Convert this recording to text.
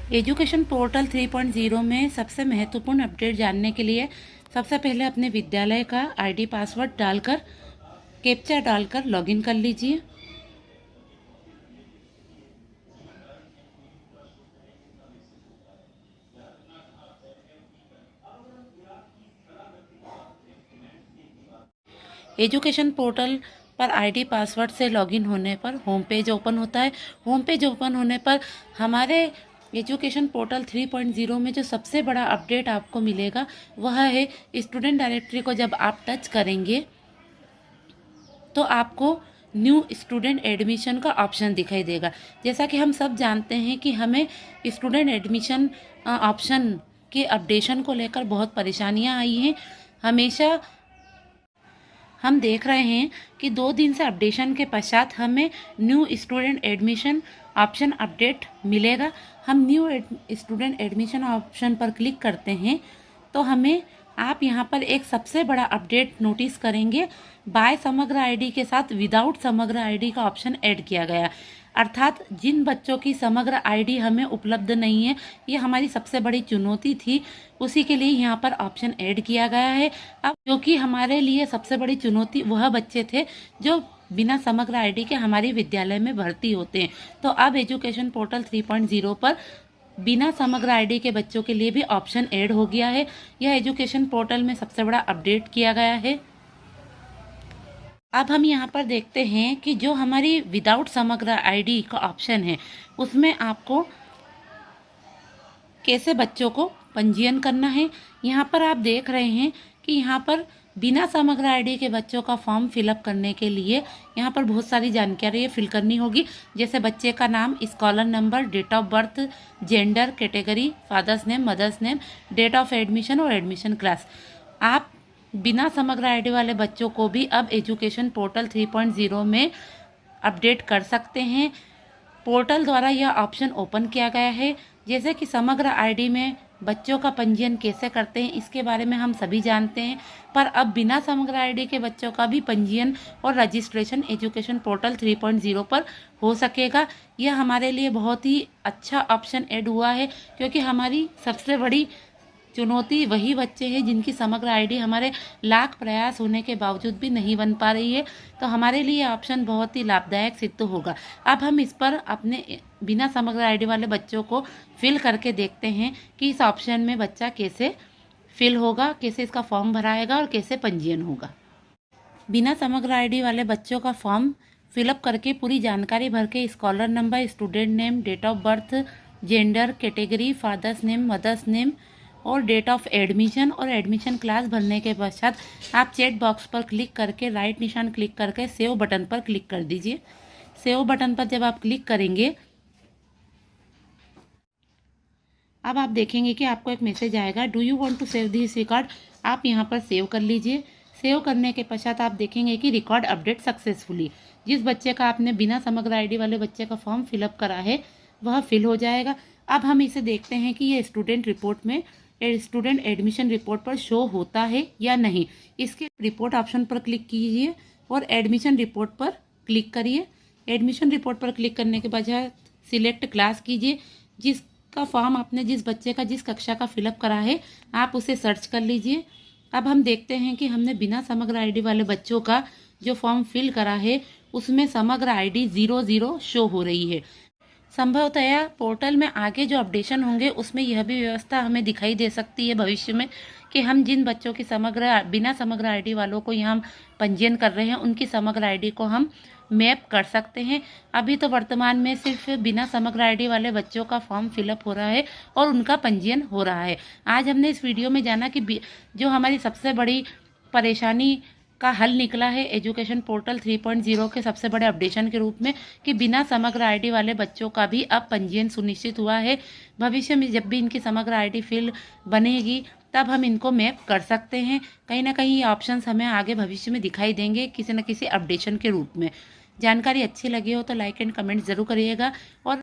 Education portal 3.0 में सबसे महत्वपूर्ण अपडेट जानने के लिए सबसे पहले अपने विद्यालय का आईडी पासवर्ड डालकर कैप्चा डालकर लॉगिन कर लीजिए। एजुकेशन पोर्टल पर आईडी पासवर्ड से लॉगिन होने पर होम पेज ओपन होता है। होम पेज ओपन होने पर हमारे एजुकेशन पोर्टल 3.0 में जो सबसे बड़ा अपडेट आपको मिलेगा वह है स्टूडेंट डायरेक्टरी को जब आप टच करेंगे तो आपको न्यू स्टूडेंट एडमिशन का ऑप्शन दिखाई देगा। जैसा कि हम सब जानते हैं कि हमें स्टूडेंट एडमिशन ऑप्शन के अपडेशन को लेकर बहुत परेशानियां आई हैं। हमेशा हम देख रहे हैं कि 2 दिन से अपडेशन के पश्चात हमें new student admission option update मिलेगा। हम न्यू स्टूडेंट एडमिशन ऑप्शन पर क्लिक करते हैं तो हमें आप यहां पर एक सबसे बड़ा अपडेट नोटिस करेंगे। बाय समग्र आईडी के साथ विदाउट समग्र आईडी का ऑप्शन ऐड किया गया, अर्थात जिन बच्चों की समग्र आईडी हमें उपलब्ध नहीं है, ये हमारी सबसे बड़ी चुनौती थी, उसी के लिए यहाँ पर ऑप्शन ऐड किया गया है। अब क्योंकि हमारे लिए सबसे बड़ी चुनौती वह बच्चे थे जो बिना समग्र आईडी के हमारे विद्यालय में भर्ती होते हैं, तो अब एजुकेशन पोर्टल 3.0 पर बिना समग्र आईडी के बच्चों के लिए भी ऑप्शन ऐड हो गया है। यह एजुकेशन पोर्टल में सबसे बड़ा अपडेट किया गया है। अब हम यहाँ पर देखते हैं कि जो हमारी विदाउट समग्र आईडी का ऑप्शन है उसमें आपको कैसे बच्चों को पंजीयन करना है। यहाँ पर आप देख रहे हैं कि यहाँ पर बिना समग्र आईडी के बच्चों का फॉर्म फिलअप करने के लिए यहाँ पर बहुत सारी जानकारी फिल करनी होगी, जैसे बच्चे का नाम, scholar number, date of birth, gender, category, father's name, mother's name, date of admission और एडमिशन क्लास। आप बिना समग्र आईडी वाले बच्चों को भी अब एजुकेशन पोर्टल 3.0 में अपडेट कर सकते हैं। पोर्टल द्वारा यह ऑप्शन ओपन किया गया है। जैसे कि समग्र आईडी में बच्चों का पंजीयन कैसे करते हैं इसके बारे में हम सभी जानते हैं, पर अब बिना समग्र आईडी के बच्चों का भी पंजीयन और रजिस्ट्रेशन एजुकेशन पोर्टल 3.0 पर हो सकेगा। यह हमारे लिए बहुत ही अच्छा ऑप्शन ऐड हुआ है, क्योंकि हमारी सबसे बड़ी चुनौती वही बच्चे हैं जिनकी समग्र आईडी हमारे लाख प्रयास होने के बावजूद भी नहीं बन पा रही है, तो हमारे लिए ऑप्शन बहुत ही लाभदायक सिद्ध होगा। अब हम इस पर अपने बिना समग्र आईडी वाले बच्चों को फिल करके देखते हैं कि इस ऑप्शन में बच्चा कैसे फिल होगा, कैसे इसका फॉर्म भराएगा और कैसे पंजीयन होगा। बिना समग्र आईडी वाले बच्चों का फॉर्म फिलअप करके पूरी जानकारी भर के scholar number, student name, date of birth, gender, category, father's name, mother's name और डेट ऑफ एडमिशन और एडमिशन क्लास भरने के पश्चात आप चैट बॉक्स पर क्लिक करके राइट निशान क्लिक करके सेव बटन पर क्लिक कर दीजिए। सेव बटन पर जब आप क्लिक करेंगे अब आप देखेंगे कि आपको एक मैसेज आएगा, do you want to save this record. आप यहां पर सेव कर लीजिए। सेव करने के पश्चात आप देखेंगे कि रिकॉर्ड अपडेट सक्सेसफुली। जिस बच्चे का आपने बिना समग्र आईडी वाले बच्चे का फॉर्म फिलअप करा है वह फिल हो जाएगा। अब हम इसे देखते हैं कि ये स्टूडेंट रिपोर्ट में स्टूडेंट एडमिशन रिपोर्ट पर शो होता है या नहीं। इसके रिपोर्ट ऑप्शन पर क्लिक कीजिए और एडमिशन रिपोर्ट पर क्लिक करिए। एडमिशन रिपोर्ट पर क्लिक करने के बाद सिलेक्ट क्लास कीजिए। जिसका फॉर्म आपने जिस बच्चे का जिस कक्षा का फिलअप करा है आप उसे सर्च कर लीजिए। अब हम देखते हैं कि हमने बिना समग्र आईडी वाले बच्चों का जो फॉर्म फिल करा है उसमें समग्र आईडी 00 शो हो रही है। संभवतया पोर्टल में आगे जो अपडेशन होंगे उसमें यह भी व्यवस्था हमें दिखाई दे सकती है भविष्य में कि हम जिन बच्चों की बिना समग्र आईडी वालों को यहाँ पंजीयन कर रहे हैं उनकी समग्र आईडी को हम मैप कर सकते हैं। अभी तो वर्तमान में सिर्फ बिना समग्र आईडी वाले बच्चों का फॉर्म फिलअप हो रहा है और उनका पंजीयन हो रहा है। आज हमने इस वीडियो में जाना कि जो हमारी सबसे बड़ी परेशानी का हल निकला है एजुकेशन पोर्टल 3.0 के सबसे बड़े अपडेशन के रूप में, कि बिना समग्र आईडी वाले बच्चों का भी अब पंजीयन सुनिश्चित हुआ है। भविष्य में जब भी इनकी समग्र आईडी फिल बनेगी तब हम इनको मैप कर सकते हैं। कहीं ना कहीं ये ऑप्शंस हमें आगे भविष्य में दिखाई देंगे किसी न किसी अपडेशन के रूप में। जानकारी अच्छी लगी हो तो लाइक एंड कमेंट ज़रूर करिएगा और